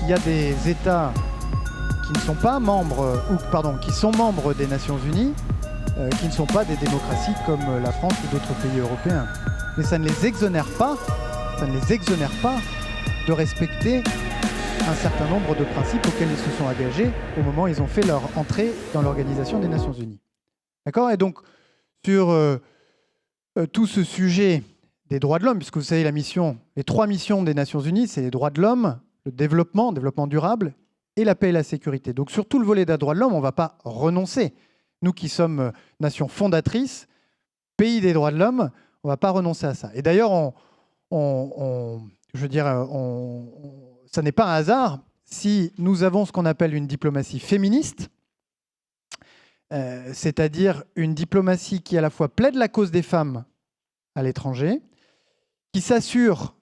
il y a des États qui ne sont pas membres, qui sont membres des Nations Unies, qui ne sont pas des démocraties comme la France ou d'autres pays européens. Mais ça ne les exonère pas, de respecter un certain nombre de principes auxquels ils se sont engagés au moment où ils ont fait leur entrée dans l'Organisation des Nations Unies. D'accord ? Et donc, sur tout ce sujet des droits de l'homme, puisque vous savez, les 3 missions des Nations Unies, c'est les droits de l'homme, le développement durable et la paix et la sécurité. Donc, sur tout le volet des droits de l'homme, on ne va pas renoncer. Nous qui sommes nation fondatrice, pays des droits de l'homme, on ne va pas renoncer à ça. Et d'ailleurs, ça n'est pas un hasard si nous avons ce qu'on appelle une diplomatie féministe, c'est-à-dire une diplomatie qui à la fois plaide la cause des femmes à l'étranger, qui s'assure,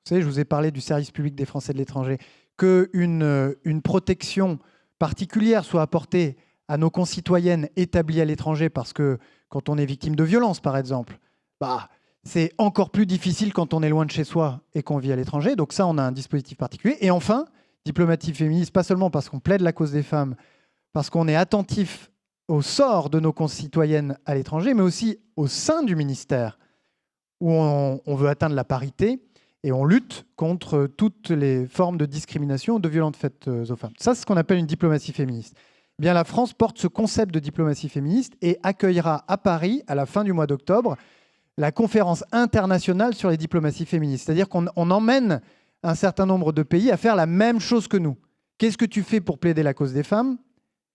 vous savez, je vous ai parlé du service public des Français de l'étranger, qu'une protection particulière soit apportée à nos concitoyennes établies à l'étranger, parce que quand on est victime de violence, par exemple, c'est encore plus difficile quand on est loin de chez soi et qu'on vit à l'étranger. Donc ça, on a un dispositif particulier. Et enfin, diplomatie féministe, pas seulement parce qu'on plaide la cause des femmes, parce qu'on est attentif au sort de nos concitoyennes à l'étranger, mais aussi au sein du ministère, où on veut atteindre la parité et on lutte contre toutes les formes de discrimination ou de violences faites aux femmes. Ça, c'est ce qu'on appelle une diplomatie féministe. Eh bien, la France porte ce concept de diplomatie féministe et accueillera à Paris, à la fin du mois d'octobre, la conférence internationale sur les diplomaties féministes. C'est-à-dire qu'on emmène un certain nombre de pays à faire la même chose que nous. Qu'est-ce que tu fais pour plaider la cause des femmes ?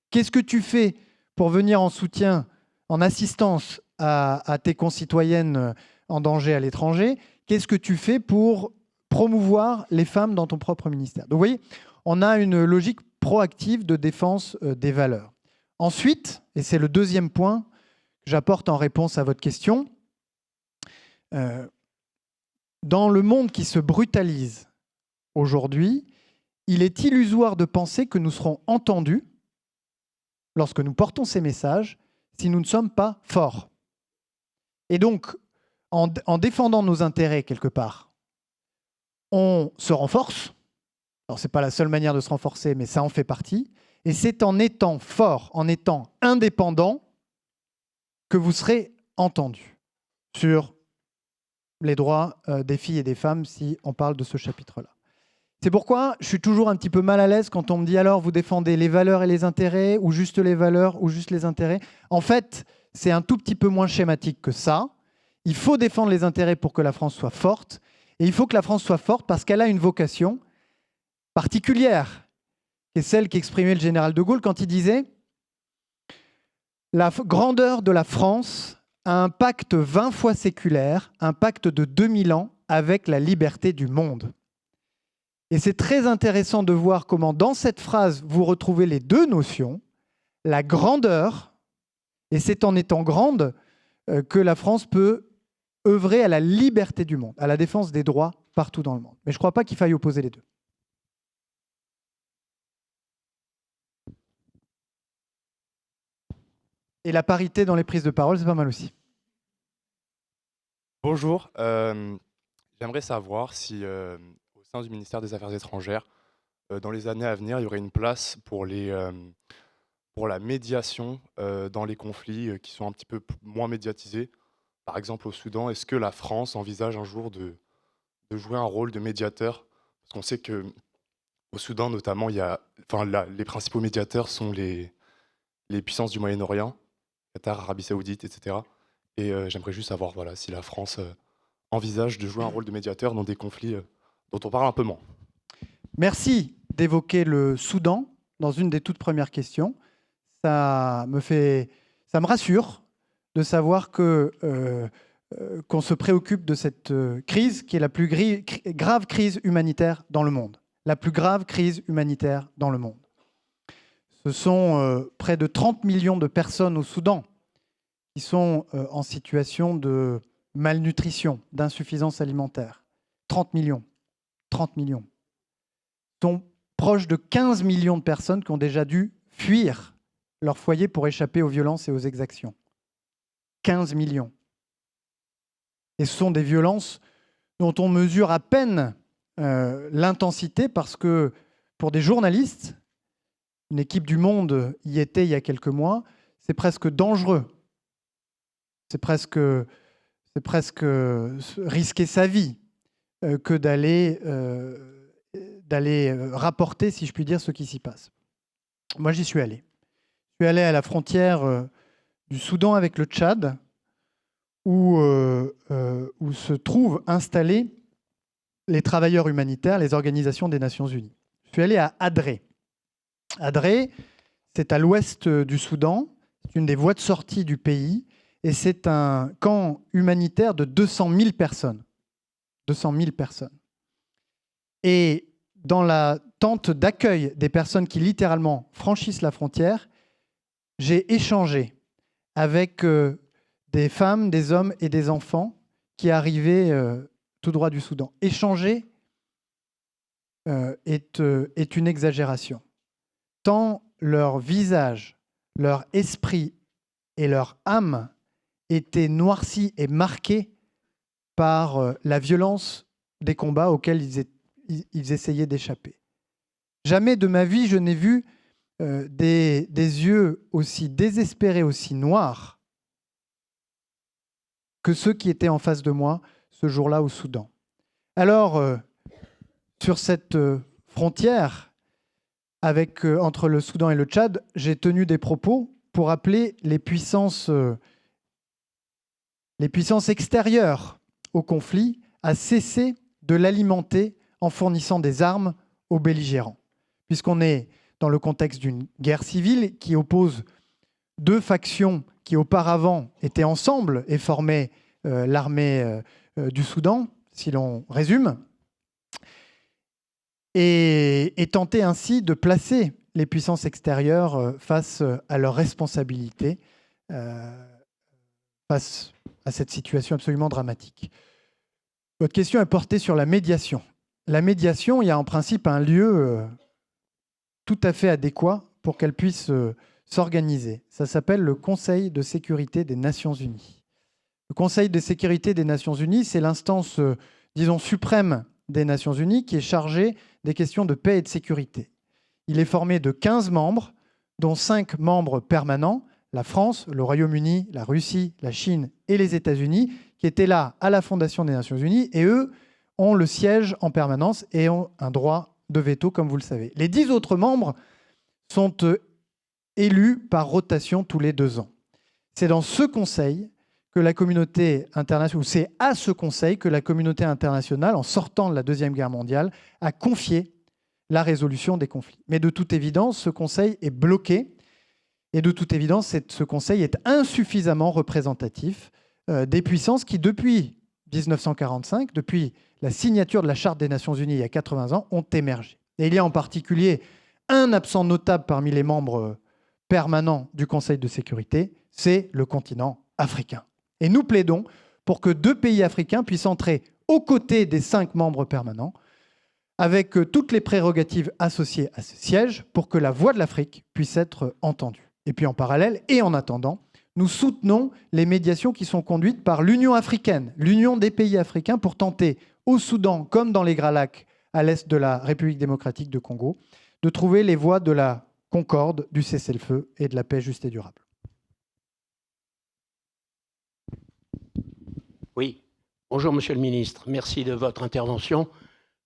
Qu'est-ce que tu fais pour venir en soutien, en assistance à tes concitoyennes en danger à l'étranger ? Qu'est-ce que tu fais pour promouvoir les femmes dans ton propre ministère ? Donc vous voyez, on a une logique proactive de défense des valeurs. Ensuite, et c'est le deuxième point que j'apporte en réponse à votre question, dans le monde qui se brutalise aujourd'hui, il est illusoire de penser que nous serons entendus lorsque nous portons ces messages si nous ne sommes pas forts. Et donc, en défendant nos intérêts quelque part, on se renforce. Alors, ce n'est pas la seule manière de se renforcer, mais ça en fait partie. Et c'est en étant fort, en étant indépendant, que vous serez entendu sur les droits des filles et des femmes, si on parle de ce chapitre-là. C'est pourquoi je suis toujours un petit peu mal à l'aise quand on me dit alors vous défendez les valeurs et les intérêts, ou juste les valeurs, ou juste les intérêts. En fait, c'est un tout petit peu moins schématique que ça. Il faut défendre les intérêts pour que la France soit forte, et il faut que la France soit forte parce qu'elle a une vocation particulière, qui est celle qu'exprimait le général de Gaulle quand il disait « La grandeur de la France a un pacte 20 fois séculaire, un pacte de 2000 ans avec la liberté du monde ». Et c'est très intéressant de voir comment dans cette phrase, vous retrouvez les deux notions, la grandeur, et c'est en étant grande que la France peut œuvrer à la liberté du monde, à la défense des droits partout dans le monde. Mais je ne crois pas qu'il faille opposer les deux. Et la parité dans les prises de parole, c'est pas mal aussi. Bonjour, j'aimerais savoir si au sein du ministère des Affaires étrangères, dans les années à venir, il y aurait une place pour la médiation dans les conflits qui sont un petit peu moins médiatisés. Par exemple, au Soudan, est-ce que la France envisage un jour de jouer un rôle de médiateur? Parce qu'on sait qu'au Soudan, notamment, les principaux médiateurs sont les puissances du Moyen-Orient, Qatar, Arabie Saoudite, etc. Et j'aimerais juste savoir si la France envisage de jouer un rôle de médiateur dans des conflits dont on parle un peu moins. Merci d'évoquer le Soudan dans une des toutes premières questions. Ça me rassure de savoir qu'on se préoccupe de cette crise qui est la plus grave crise humanitaire dans le monde. La plus grave crise humanitaire dans le monde. Ce sont près de 30 millions de personnes au Soudan qui sont en situation de malnutrition, d'insuffisance alimentaire. 30 millions. 30 millions. Ce sont proches de 15 millions de personnes qui ont déjà dû fuir leur foyer pour échapper aux violences et aux exactions. 15 millions. Et ce sont des violences dont on mesure à peine l'intensité parce que pour des journalistes, une équipe du Monde y était il y a quelques mois, c'est presque dangereux. C'est presque risquer sa vie que d'aller rapporter, si je puis dire, ce qui s'y passe. Moi, j'y suis allé. Je suis allé à la frontière du Soudan avec le Tchad, où se trouvent installés les travailleurs humanitaires, les organisations des Nations Unies. Je suis allé à Adré. Adré, c'est à l'ouest du Soudan, c'est une des voies de sortie du pays, et c'est un camp humanitaire de 200 000 personnes. 200 000 personnes. Et dans la tente d'accueil des personnes qui littéralement franchissent la frontière, j'ai échangé avec des femmes, des hommes et des enfants qui arrivaient tout droit du Soudan. Échanger est une exagération. Tant leur visage, leur esprit et leur âme étaient noircis et marqués par la violence des combats auxquels ils essayaient d'échapper. Jamais de ma vie je n'ai vu des yeux aussi désespérés, aussi noirs que ceux qui étaient en face de moi ce jour-là au Soudan. Alors, sur cette frontière entre le Soudan et le Tchad, j'ai tenu des propos pour appeler les puissances extérieures au conflit à cesser de l'alimenter en fournissant des armes aux belligérants. Puisqu'on est dans le contexte d'une guerre civile qui oppose deux factions qui auparavant étaient ensemble et formaient l'armée du Soudan, si l'on résume, et tenter ainsi de placer les puissances extérieures face à leurs responsabilités, face à cette situation absolument dramatique. Votre question est portée sur la médiation. La médiation, il y a en principe un lieu tout à fait adéquat pour qu'elle puisse s'organiser. Ça s'appelle le Conseil de sécurité des Nations Unies. Le Conseil de sécurité des Nations Unies, c'est l'instance, disons, suprême des Nations Unies qui est chargée des questions de paix et de sécurité. Il est formé de 15 membres, dont 5 membres permanents, la France, le Royaume-Uni, la Russie, la Chine et les États-Unis, qui étaient là à la fondation des Nations Unies, et eux ont le siège en permanence et ont un droit de veto, comme vous le savez. Les 10 autres membres sont élus par rotation tous les 2 ans. C'est dans ce conseil que la communauté internationale, ou c'est à ce conseil que la communauté internationale, en sortant de la Deuxième Guerre mondiale, a confié la résolution des conflits. Mais de toute évidence, ce conseil est bloqué, et de toute évidence, ce conseil est insuffisamment représentatif des puissances qui, depuis 1945, depuis la signature de la Charte des Nations Unies il y a 80 ans, ont émergé. Et il y a en particulier un absent notable parmi les membres permanents du Conseil de sécurité, c'est le continent africain. Et nous plaidons pour que 2 pays africains puissent entrer aux côtés des 5 membres permanents, avec toutes les prérogatives associées à ce siège, pour que la voix de l'Afrique puisse être entendue. Et puis en parallèle, et en attendant, nous soutenons les médiations qui sont conduites par l'Union africaine, l'Union des pays africains, pour tenter au Soudan, comme dans les Grands Lacs à l'est de la République démocratique de Congo, de trouver les voies de la concorde, du cessez-le-feu et de la paix juste et durable. Oui. Bonjour, Monsieur le Ministre. Merci de votre intervention.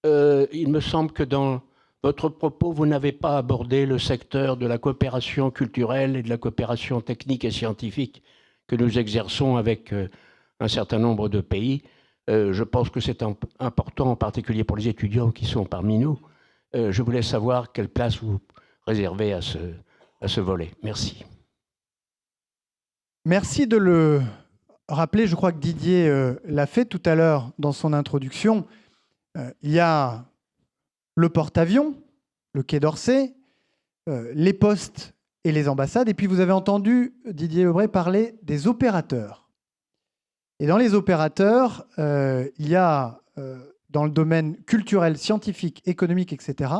Il me semble que dans votre propos, vous n'avez pas abordé le secteur de la coopération culturelle et de la coopération technique et scientifique que nous exerçons avec un certain nombre de pays. Je pense que c'est important, en particulier pour les étudiants qui sont parmi nous. Je voulais savoir quelle place vous réservez à ce volet. Merci. Merci de le rappeler. Je crois que Didier l'a fait tout à l'heure dans son introduction. Il y a le porte-avions, le Quai d'Orsay, les postes et les ambassades. Et puis vous avez entendu Didier Lebray parler des opérateurs. Et dans les opérateurs, il y a, dans le domaine culturel, scientifique, économique, etc.,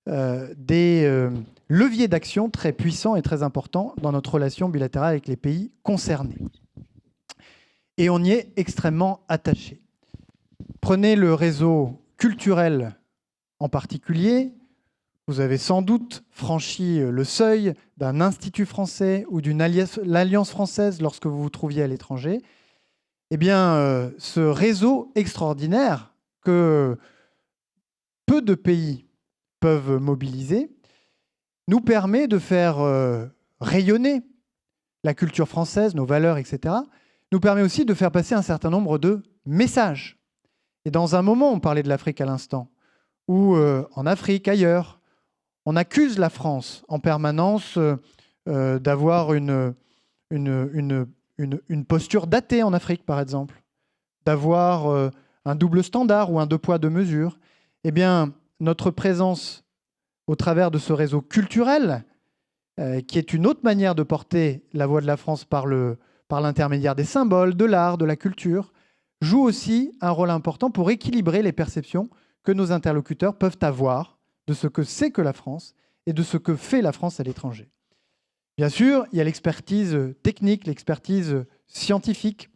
des leviers d'action très puissants et très importants dans notre relation bilatérale avec les pays concernés. Et on y est extrêmement attaché. Prenez le réseau culturel en particulier, Vous avez sans doute franchi le seuil d'un institut français ou d'une alliance française lorsque vous vous trouviez à l'étranger. Eh bien, ce réseau extraordinaire que peu de pays peuvent mobiliser nous permet de faire rayonner la culture française, nos valeurs, etc., nous permet aussi de faire passer un certain nombre de messages. Et dans un moment, on parlait de l'Afrique à l'instant, où en Afrique, ailleurs, on accuse la France en permanence d'avoir une posture datée en Afrique, par exemple, d'avoir un double standard ou un deux poids, deux mesures. Eh bien, notre présence au travers de ce réseau culturel, qui est une autre manière de porter la voix de la France par l'intermédiaire des symboles, de l'art, de la culture, joue aussi un rôle important pour équilibrer les perceptions que nos interlocuteurs peuvent avoir de ce que c'est que la France et de ce que fait la France à l'étranger. Bien sûr, il y a l'expertise technique, l'expertise scientifique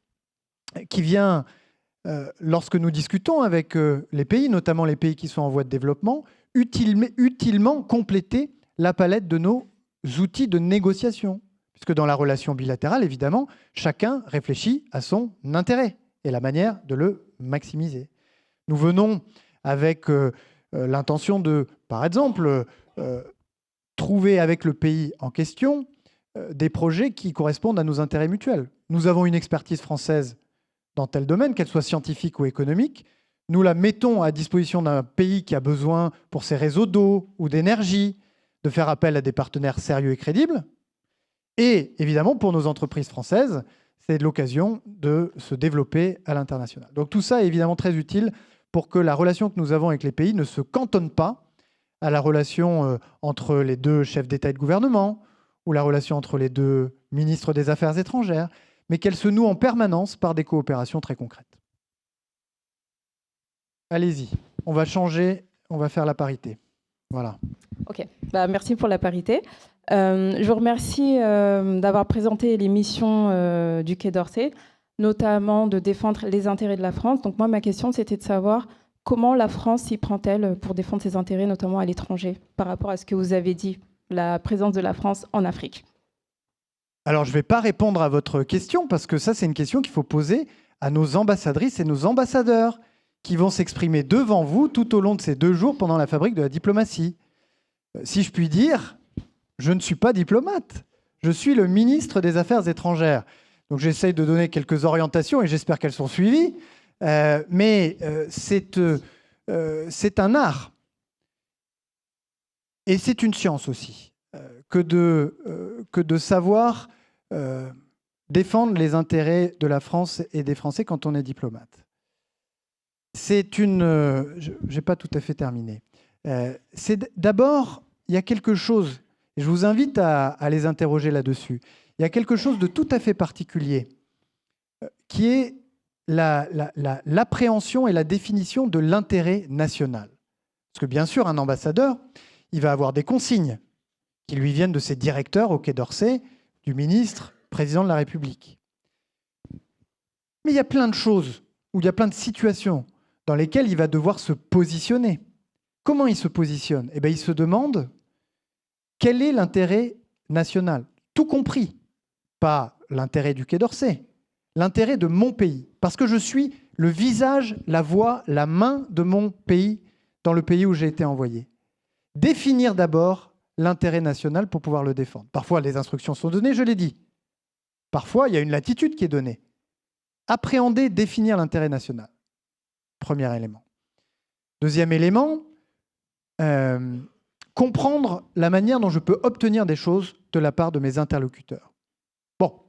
qui vient, lorsque nous discutons avec les pays, notamment les pays qui sont en voie de développement, utilement compléter la palette de nos outils de négociation. Puisque dans la relation bilatérale, évidemment, chacun réfléchit à son intérêt et la manière de le maximiser. Nous venons avec l'intention de, par exemple, trouver avec le pays en question des projets qui correspondent à nos intérêts mutuels. Nous avons une expertise française dans tel domaine, qu'elle soit scientifique ou économique. Nous la mettons à disposition d'un pays qui a besoin, pour ses réseaux d'eau ou d'énergie, de faire appel à des partenaires sérieux et crédibles. Et évidemment, pour nos entreprises françaises, c'est l'occasion de se développer à l'international. Donc tout ça est évidemment très utile pour que la relation que nous avons avec les pays ne se cantonne pas à la relation entre les deux chefs d'État et de gouvernement ou la relation entre les deux ministres des Affaires étrangères, mais qu'elle se noue en permanence par des coopérations très concrètes. Allez-y, on va changer, on va faire la parité. Voilà. Ok, merci pour la parité. Je vous remercie d'avoir présenté les missions du Quai d'Orsay, notamment de défendre les intérêts de la France. Donc moi, ma question, c'était de savoir comment la France s'y prend-elle pour défendre ses intérêts, notamment à l'étranger, par rapport à ce que vous avez dit, la présence de la France en Afrique. Alors, je ne vais pas répondre à votre question, parce que ça, c'est une question qu'il faut poser à nos ambassadrices et nos ambassadeurs, qui vont s'exprimer devant vous tout au long de ces 2 jours pendant la fabrique de la diplomatie. Si je puis dire, je ne suis pas diplomate. Je suis le ministre des Affaires étrangères. Donc j'essaye de donner quelques orientations et j'espère qu'elles sont suivies. Mais c'est un art. Et c'est une science aussi, que de savoir défendre les intérêts de la France et des Français quand on est diplomate. Je n'ai pas tout à fait terminé. D'abord, il y a quelque chose, et je vous invite à les interroger là-dessus, il y a quelque chose de tout à fait particulier, qui est l'appréhension et la définition de l'intérêt national. Parce que bien sûr, un ambassadeur, il va avoir des consignes qui lui viennent de ses directeurs au Quai d'Orsay, du ministre, président de la République. Mais il y a plein de choses, ou il y a plein de situations dans lesquelles il va devoir se positionner. Comment il se positionne ? Eh bien, il se demande quel est l'intérêt national, tout compris, pas l'intérêt du Quai d'Orsay, l'intérêt de mon pays, parce que je suis le visage, la voix, la main de mon pays dans le pays où j'ai été envoyé. Définir d'abord l'intérêt national pour pouvoir le défendre. Parfois, les instructions sont données, je l'ai dit. Parfois, il y a une latitude qui est donnée. Appréhender, définir l'intérêt national. Premier élément. Deuxième élément, comprendre la manière dont je peux obtenir des choses de la part de mes interlocuteurs. Bon,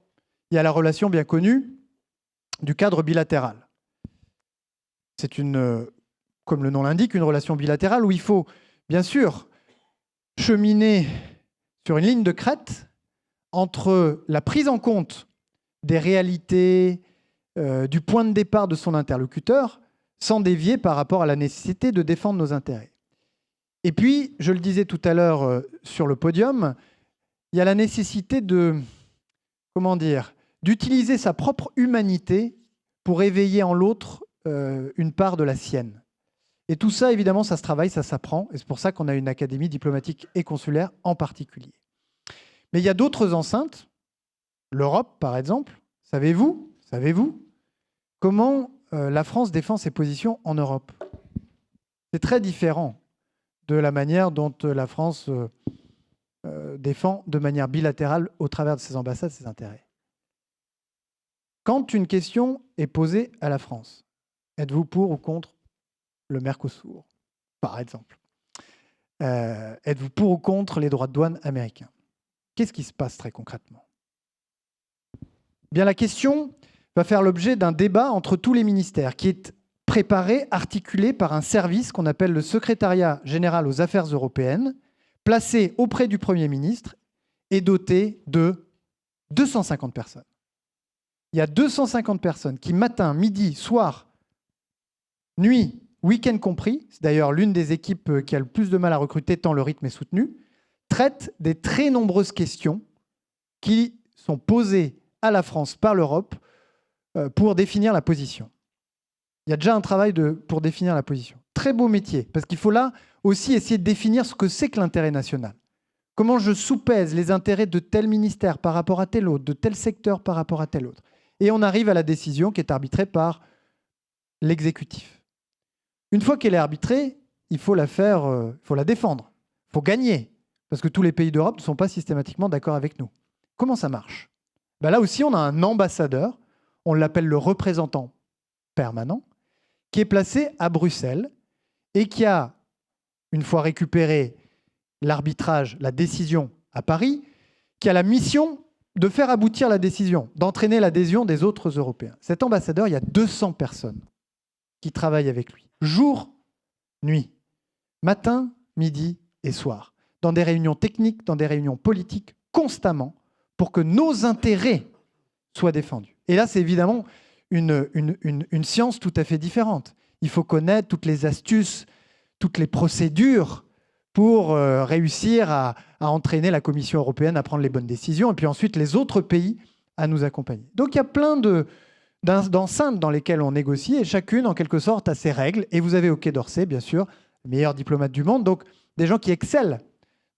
il y a la relation bien connue du cadre bilatéral. C'est comme le nom l'indique, une relation bilatérale où il faut, bien sûr, cheminer sur une ligne de crête entre la prise en compte des réalités, du point de départ de son interlocuteur, sans dévier par rapport à la nécessité de défendre nos intérêts. Et puis, je le disais tout à l'heure sur le podium, il y a la nécessité d'utiliser sa propre humanité pour éveiller en l'autre une part de la sienne. Et tout ça, évidemment, ça se travaille, ça s'apprend. Et c'est pour ça qu'on a une académie diplomatique et consulaire en particulier. Mais il y a d'autres enceintes. L'Europe, par exemple. Savez-vous comment la France défend ses positions en Europe? C'est très différent de la manière dont la France défend de manière bilatérale au travers de ses ambassades ses intérêts. Quand une question est posée à la France, êtes-vous pour ou contre le Mercosur, par exemple? Êtes-vous pour ou contre les droits de douane américains? Qu'est-ce qui se passe très concrètement? Bien, la question va faire l'objet d'un débat entre tous les ministères qui est préparé, articulé par un service qu'on appelle le Secrétariat général aux affaires européennes, placé auprès du Premier ministre et doté de 250 personnes. Il y a 250 personnes qui, matin, midi, soir, nuit, week-end compris, c'est d'ailleurs l'une des équipes qui a le plus de mal à recruter tant le rythme est soutenu, traitent des très nombreuses questions qui sont posées à la France par l'Europe pour définir la position. Il y a déjà un travail pour définir la position. Très beau métier, parce qu'il faut là aussi essayer de définir ce que c'est que l'intérêt national. Comment je soupèse les intérêts de tel ministère par rapport à tel autre, de tel secteur par rapport à tel autre. Et on arrive à la décision qui est arbitrée par l'exécutif. Une fois qu'elle est arbitrée, il faut la défendre. Il faut gagner, parce que tous les pays d'Europe ne sont pas systématiquement d'accord avec nous. Comment ça marche? Là aussi, on a un ambassadeur, on l'appelle le représentant permanent, qui est placé à Bruxelles et qui a, une fois récupéré l'arbitrage, la décision à Paris, qui a la mission de faire aboutir la décision, d'entraîner l'adhésion des autres Européens. Cet ambassadeur, il y a 200 personnes qui travaillent avec lui, jour, nuit, matin, midi et soir, dans des réunions techniques, dans des réunions politiques, constamment, pour que nos intérêts soient défendus. Et là, c'est évidemment une science tout à fait différente. Il faut connaître toutes les astuces, toutes les procédures pour réussir à entraîner la Commission européenne à prendre les bonnes décisions et puis ensuite les autres pays à nous accompagner. Donc il y a plein d'enceintes dans lesquelles on négocie et chacune, en quelque sorte, a ses règles. Et vous avez au Quai d'Orsay, bien sûr, le meilleur diplomate du monde, donc des gens qui excellent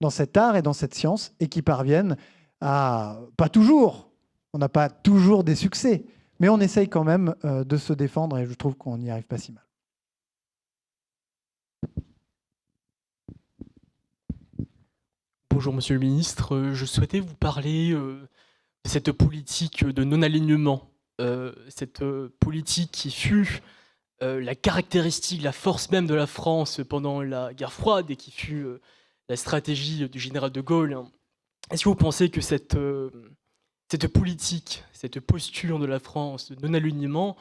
dans cet art et dans cette science et qui parviennent à... Pas toujours, on n'a pas toujours des succès, mais on essaye quand même de se défendre et je trouve qu'on n'y arrive pas si mal. Bonjour Monsieur le Ministre, je souhaitais vous parler de cette politique de non-alignement, cette politique qui fut la caractéristique, la force même de la France pendant la guerre froide et qui fut la stratégie du général de Gaulle. Est-ce que vous pensez que cette politique, cette posture de la France de non-alignement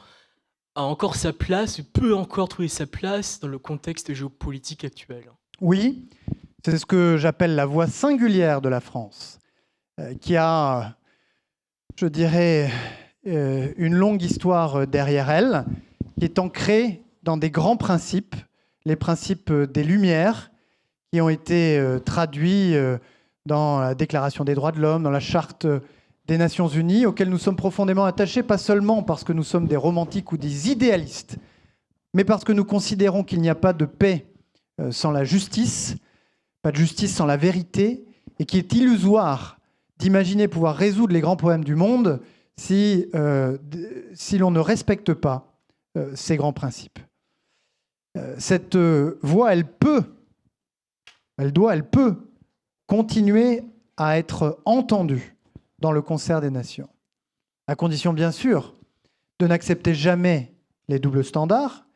a encore sa place, peut encore trouver sa place dans le contexte géopolitique actuel? Oui, c'est ce que j'appelle la voix singulière de la France, qui a, je dirais, une longue histoire derrière elle, qui est ancrée dans des grands principes, les principes des Lumières, qui ont été traduits dans la Déclaration des droits de l'homme, dans la Charte des Nations Unies, auxquelles nous sommes profondément attachés, pas seulement parce que nous sommes des romantiques ou des idéalistes, mais parce que nous considérons qu'il n'y a pas de paix sans la justice, pas de justice sans la vérité, et qu'il est illusoire d'imaginer pouvoir résoudre les grands problèmes du monde si l'on ne respecte pas ces grands principes. Cette voix, elle peut continuer à être entendue dans le concert des nations, à condition bien sûr de n'accepter jamais les doubles standards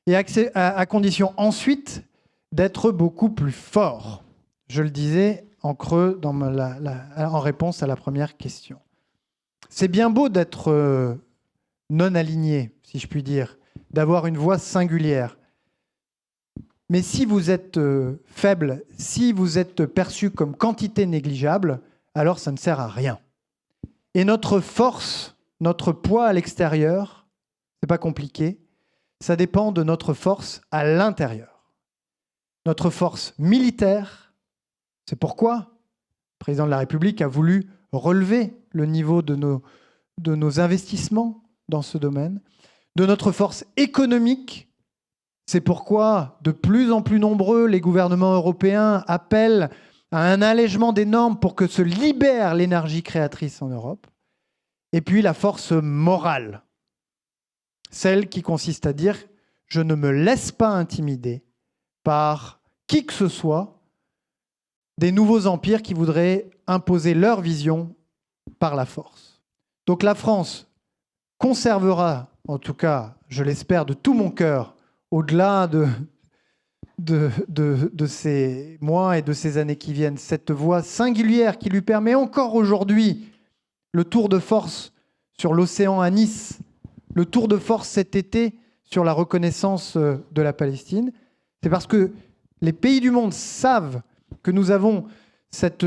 et à condition ensuite d'être beaucoup plus fort. Je le disais en creux en réponse à la première question. C'est bien beau d'être non aligné, si je puis dire, d'avoir une voix singulière. Mais si vous êtes faible, si vous êtes perçu comme quantité négligeable, alors ça ne sert à rien. Et notre force, notre poids à l'extérieur, c'est pas compliqué, ça dépend de notre force à l'intérieur. Notre force militaire, c'est pourquoi le président de la République a voulu relever le niveau de nos investissements dans ce domaine, de notre force économique, C'est pourquoi de plus en plus nombreux les gouvernements européens appellent à un allègement des normes pour que se libère l'énergie créatrice en Europe. Et puis la force morale, celle qui consiste à dire « je ne me laisse pas intimider par qui que ce soit des nouveaux empires qui voudraient imposer leur vision par la force ». Donc la France conservera, en tout cas, je l'espère de tout mon cœur, au-delà de ces mois et de ces années qui viennent, cette voie singulière qui lui permet encore aujourd'hui le tour de force sur l'océan à Nice, le tour de force cet été sur la reconnaissance de la Palestine. C'est parce que les pays du monde savent que nous avons cet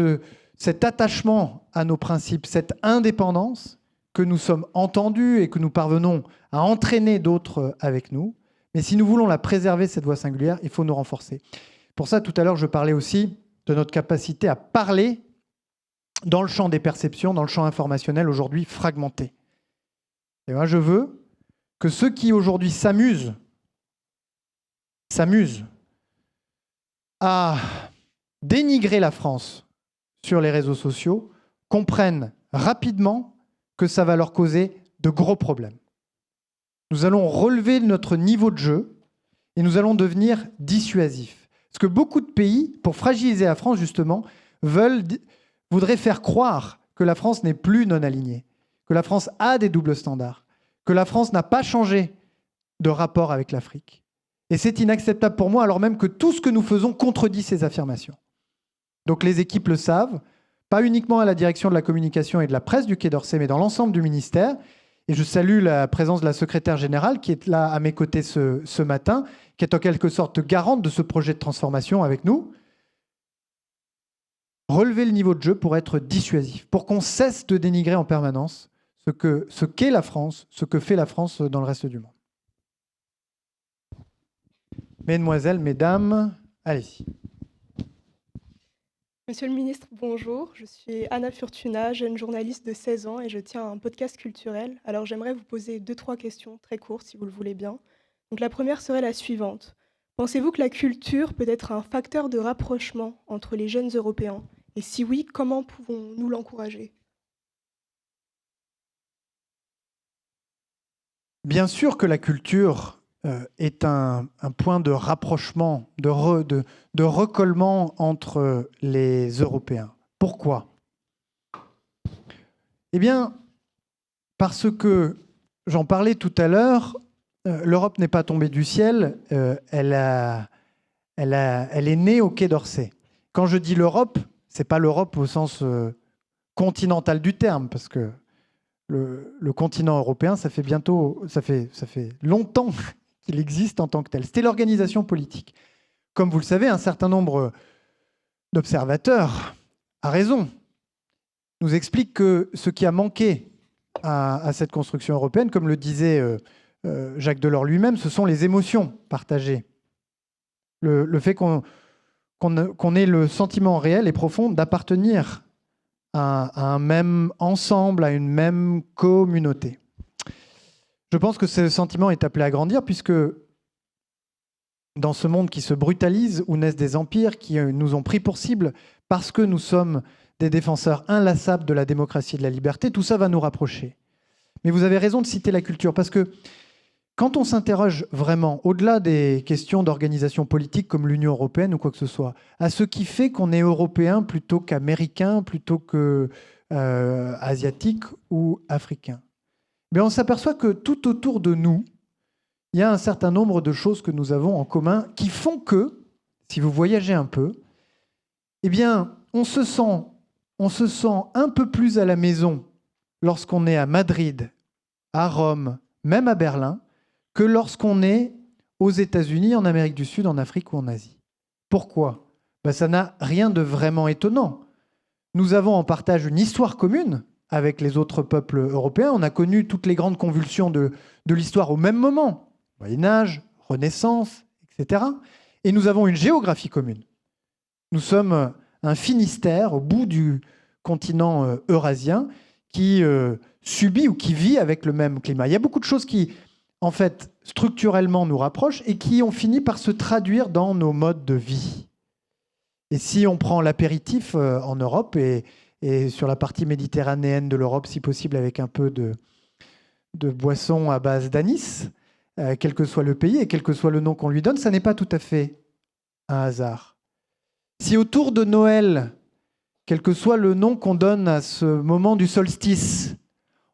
attachement à nos principes, cette indépendance, que nous sommes entendus et que nous parvenons à entraîner d'autres avec nous. Mais si nous voulons la préserver, cette voie singulière, il faut nous renforcer. Pour ça, tout à l'heure, je parlais aussi de notre capacité à parler dans le champ des perceptions, dans le champ informationnel aujourd'hui fragmenté. Et moi, je veux que ceux qui aujourd'hui s'amusent à dénigrer la France sur les réseaux sociaux comprennent rapidement que ça va leur causer de gros problèmes. Nous allons relever notre niveau de jeu et nous allons devenir dissuasifs. Parce que beaucoup de pays, pour fragiliser la France justement, voudraient faire croire que la France n'est plus non alignée, que la France a des doubles standards, que la France n'a pas changé de rapport avec l'Afrique. Et c'est inacceptable pour moi, alors même que tout ce que nous faisons contredit ces affirmations. Donc les équipes le savent, pas uniquement à la direction de la communication et de la presse du Quai d'Orsay, mais dans l'ensemble du ministère. Et je salue la présence de la secrétaire générale qui est là à mes côtés ce matin, qui est en quelque sorte qu'garante de ce projet de transformation avec nous. Relever le niveau de jeu pour être dissuasif, pour qu'on cesse de dénigrer en permanence ce qu'est la France, ce que fait la France dans le reste du monde. Mesdemoiselles, mesdames, allez-y. Monsieur le ministre, bonjour. Je suis Anna Furtuna, jeune journaliste de 16 ans et je tiens un podcast culturel. Alors j'aimerais vous poser 2-3 questions très courtes, si vous le voulez bien. Donc la première serait la suivante. Pensez-vous que la culture peut être un facteur de rapprochement entre les jeunes Européens? Et si oui, comment pouvons-nous l'encourager? Bien sûr que la culture est un point de rapprochement, de recollement entre les Européens. Pourquoi? Eh bien, parce que, j'en parlais tout à l'heure, l'Europe n'est pas tombée du ciel, elle est née au Quai d'Orsay. Quand je dis l'Europe, ce n'est pas l'Europe au sens continental du terme, parce que le continent européen, ça fait longtemps qu'il existe en tant que tel. C'était l'organisation politique. Comme vous le savez, un certain nombre d'observateurs, à raison, nous expliquent que ce qui a manqué à cette construction européenne, comme le disait Jacques Delors lui-même, ce sont les émotions partagées. Le fait qu'on ait le sentiment réel et profond d'appartenir à un même ensemble, à une même communauté. Je pense que ce sentiment est appelé à grandir puisque dans ce monde qui se brutalise, où naissent des empires qui nous ont pris pour cible parce que nous sommes des défenseurs inlassables de la démocratie et de la liberté, tout ça va nous rapprocher. Mais vous avez raison de citer la culture parce que quand on s'interroge vraiment, au-delà des questions d'organisation politique comme l'Union européenne ou quoi que ce soit, à ce qui fait qu'on est européen plutôt qu'américain, plutôt qu'asiatique ou africain, mais on s'aperçoit que tout autour de nous, il y a un certain nombre de choses que nous avons en commun qui font que, si vous voyagez un peu, eh bien, on se sent un peu plus à la maison lorsqu'on est à Madrid, à Rome, même à Berlin, que lorsqu'on est aux États-Unis, en Amérique du Sud, en Afrique ou en Asie. Pourquoi? Ça n'a rien de vraiment étonnant. Nous avons en partage une histoire commune avec les autres peuples européens. On a connu toutes les grandes convulsions de l'histoire au même moment, Moyen-Âge, Renaissance, etc. Et nous avons une géographie commune. Nous sommes un Finistère au bout du continent eurasien qui subit ou qui vit avec le même climat. Il y a beaucoup de choses qui, en fait, structurellement nous rapprochent et qui ont fini par se traduire dans nos modes de vie. Et si on prend l'apéritif en Europe et sur la partie méditerranéenne de l'Europe, si possible avec un peu de boisson à base d'anis, quel que soit le pays et quel que soit le nom qu'on lui donne, ça n'est pas tout à fait un hasard. Si autour de Noël, quel que soit le nom qu'on donne à ce moment du solstice,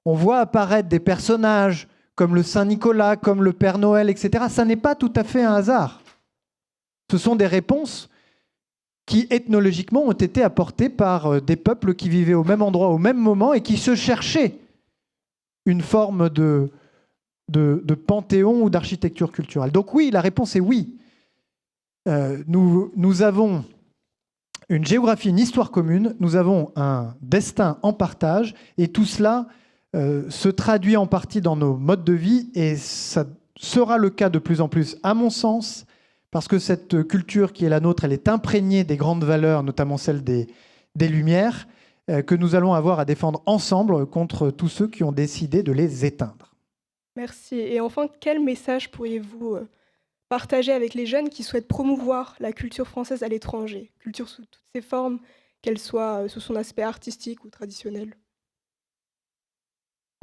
on voit apparaître des personnages comme le Saint-Nicolas, comme le Père Noël, etc., ça n'est pas tout à fait un hasard. Ce sont des réponses qui, ethnologiquement, ont été apportées par des peuples qui vivaient au même endroit, au même moment, et qui se cherchaient une forme de panthéon ou d'architecture culturelle. Donc oui, la réponse est oui. Nous avons une géographie, une histoire commune, nous avons un destin en partage, et tout cela se traduit en partie dans nos modes de vie, et ça sera le cas de plus en plus, à mon sens, parce que cette culture qui est la nôtre, elle est imprégnée des grandes valeurs, notamment celle des Lumières, que nous allons avoir à défendre ensemble contre tous ceux qui ont décidé de les éteindre. Merci. Et enfin, quel message pourriez-vous partager avec les jeunes qui souhaitent promouvoir la culture française à l'étranger, culture sous toutes ses formes, qu'elle soit sous son aspect artistique ou traditionnel?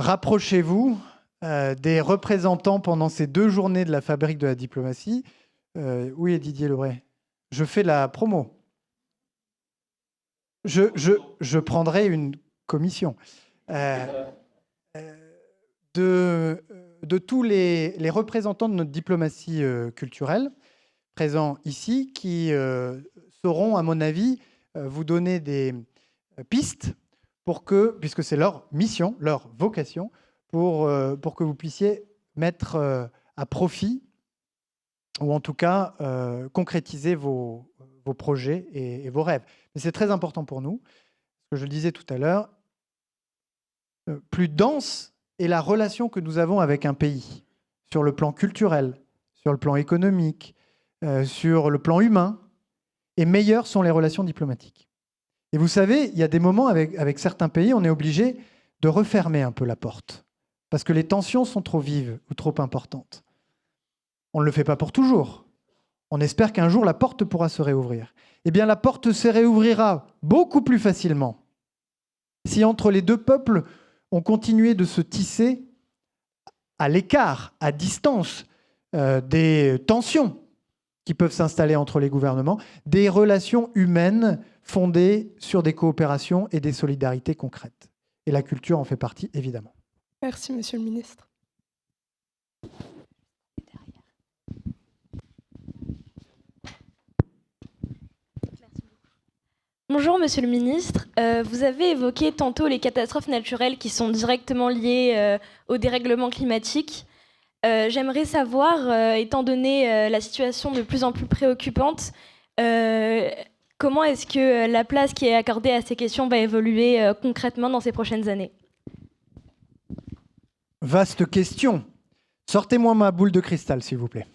Rapprochez-vous des représentants pendant ces 2 journées de la Fabrique de la diplomatie. Oui, Didier Lebray. Je fais la promo. Je prendrai une commission. De tous les représentants de notre diplomatie culturelle présents ici, qui sauront, à mon avis, vous donner des pistes pour que, puisque c'est leur mission, leur vocation, pour que vous puissiez mettre à profit, ou en tout cas concrétiser vos projets et vos rêves. Mais c'est très important pour nous, parce que je le disais tout à l'heure, plus dense est la relation que nous avons avec un pays, sur le plan culturel, sur le plan économique, sur le plan humain, et meilleures sont les relations diplomatiques. Et vous savez, il y a des moments avec certains pays, on est obligé de refermer un peu la porte, parce que les tensions sont trop vives ou trop importantes. On ne le fait pas pour toujours. On espère qu'un jour, la porte pourra se réouvrir. Eh bien, la porte se réouvrira beaucoup plus facilement si entre les 2 peuples, on continuait de se tisser à l'écart, à distance, des tensions qui peuvent s'installer entre les gouvernements, des relations humaines fondées sur des coopérations et des solidarités concrètes. Et la culture en fait partie, évidemment. Merci, Monsieur le Ministre. Bonjour Monsieur le Ministre, vous avez évoqué tantôt les catastrophes naturelles qui sont directement liées au dérèglement climatique. J'aimerais savoir, étant donné la situation de plus en plus préoccupante, comment est-ce que la place qui est accordée à ces questions va évoluer concrètement dans ces prochaines années? Vaste question. Sortez-moi ma boule de cristal, s'il vous plaît.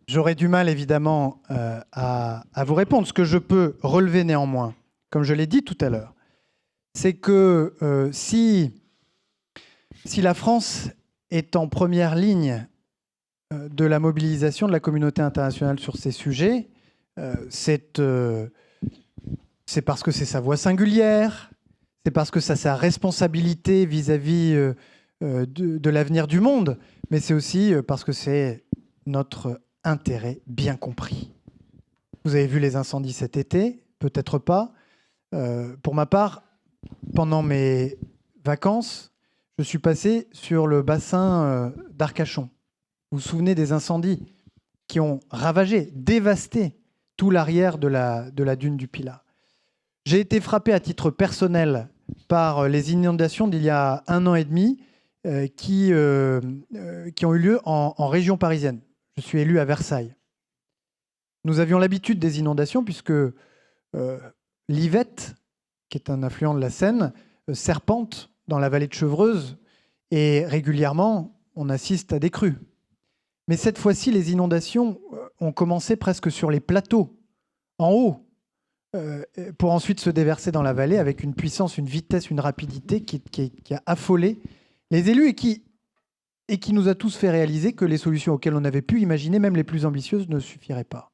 J'aurais du mal, évidemment, à vous répondre. Ce que je peux relever néanmoins, comme je l'ai dit tout à l'heure, c'est que si la France est en première ligne de la mobilisation de la communauté internationale sur ces sujets, c'est parce que c'est sa voix singulière, c'est parce que ça a sa responsabilité vis-à-vis de l'avenir du monde, mais c'est aussi parce que c'est notre intérêt bien compris. Vous avez vu les incendies cet été, peut-être pas. Pour ma part, pendant mes vacances, je suis passé sur le bassin d'Arcachon. Vous vous souvenez des incendies qui ont ravagé, dévasté tout l'arrière de la dune du Pilat. J'ai été frappé à titre personnel par les inondations d'il y a 1 an et demi qui ont eu lieu en région parisienne. Je suis élu à Versailles. Nous avions l'habitude des inondations puisque l'Yvette, qui est un affluent de la Seine, serpente dans la vallée de Chevreuse et régulièrement, on assiste à des crues. Mais cette fois-ci, les inondations ont commencé presque sur les plateaux, en haut, pour ensuite se déverser dans la vallée avec une puissance, une vitesse, une rapidité qui a affolé les élus et qui et qui nous a tous fait réaliser que les solutions auxquelles on avait pu imaginer, même les plus ambitieuses, ne suffiraient pas.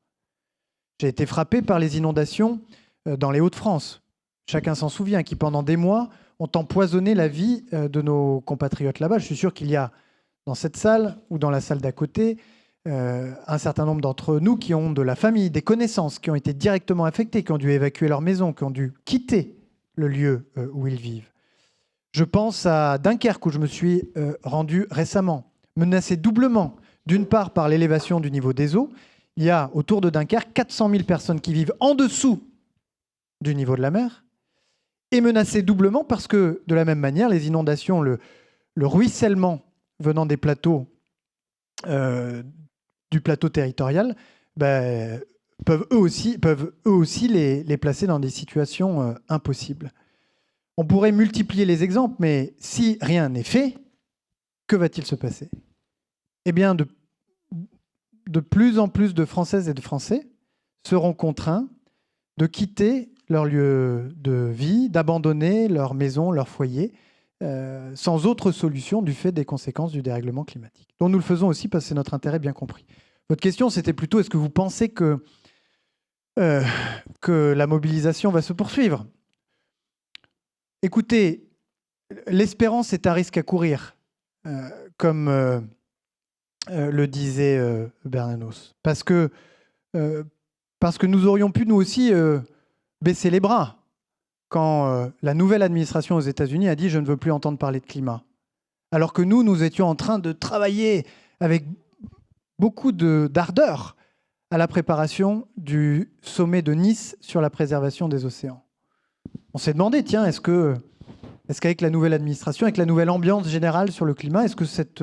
J'ai été frappé par les inondations dans les Hauts-de-France. Chacun s'en souvient, qui pendant des mois ont empoisonné la vie de nos compatriotes là-bas. Je suis sûr qu'il y a dans cette salle ou dans la salle d'à côté un certain nombre d'entre nous qui ont de la famille, des connaissances, qui ont été directement affectés, qui ont dû évacuer leur maison, qui ont dû quitter le lieu où ils vivent. Je pense à Dunkerque, où je me suis rendu récemment, menacé doublement, d'une part par l'élévation du niveau des eaux. Il y a autour de Dunkerque 400 000 personnes qui vivent en dessous du niveau de la mer, et menacé doublement parce que, de la même manière, les inondations, le ruissellement venant des plateaux, du plateau territorial, peuvent eux aussi les placer dans des situations impossibles. On pourrait multiplier les exemples, mais si rien n'est fait, que va-t-il se passer? Eh bien, de plus en plus de Françaises et de Français seront contraints de quitter leur lieu de vie, d'abandonner leur maison, leur foyer, sans autre solution du fait des conséquences du dérèglement climatique. Donc nous le faisons aussi parce que c'est notre intérêt bien compris. Votre question, c'était plutôt, est-ce que vous pensez que la mobilisation va se poursuivre? Écoutez, l'espérance est un risque à courir, comme le disait Bernanos. Parce que nous aurions pu, nous aussi, baisser les bras quand la nouvelle administration aux États-Unis a dit « je ne veux plus entendre parler de climat ». Alors que nous étions en train de travailler avec beaucoup d'ardeur à la préparation du sommet de Nice sur la préservation des océans. On s'est demandé, tiens, est-ce qu'avec la nouvelle administration, avec la nouvelle ambiance générale sur le climat, est-ce que cette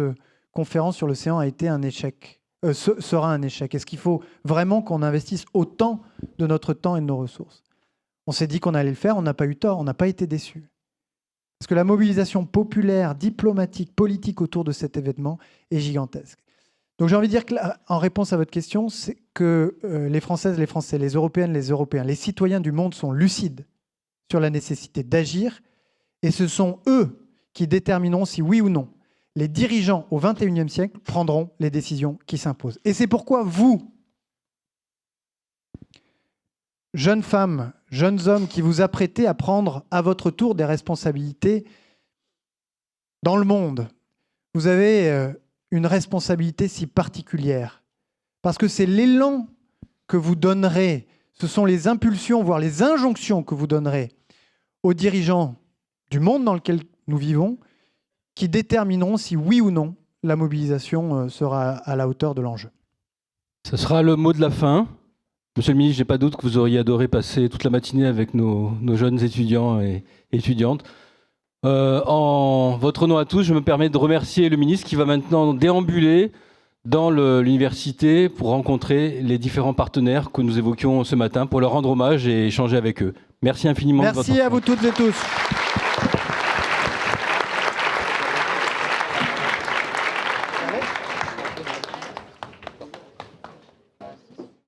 conférence sur l'océan a été un échec, sera un échec? Est-ce qu'il faut vraiment qu'on investisse autant de notre temps et de nos ressources? On s'est dit qu'on allait le faire, on n'a pas eu tort, on n'a pas été déçus. Parce que la mobilisation populaire, diplomatique, politique autour de cet événement est gigantesque. Donc j'ai envie de dire, en réponse à votre question, c'est que les Françaises, les Français, les Européennes, les Européens, les citoyens du monde sont lucides sur la nécessité d'agir, et ce sont eux qui détermineront si oui ou non les dirigeants au XXIe siècle prendront les décisions qui s'imposent. Et c'est pourquoi vous, jeunes femmes, jeunes hommes qui vous apprêtez à prendre à votre tour des responsabilités dans le monde, vous avez une responsabilité si particulière. Parce que c'est l'élan que vous donnerez, ce sont les impulsions, voire les injonctions que vous donnerez aux dirigeants du monde dans lequel nous vivons, qui détermineront si oui ou non la mobilisation sera à la hauteur de l'enjeu. Ce sera le mot de la fin. Monsieur le ministre, je n'ai pas doute que vous auriez adoré passer toute la matinée avec nos jeunes étudiants et étudiantes. En votre nom à tous, je me permets de remercier le ministre qui va maintenant déambuler dans l'université pour rencontrer les différents partenaires que nous évoquions ce matin, pour leur rendre hommage et échanger avec eux. Merci infiniment. Merci à vous toutes et tous.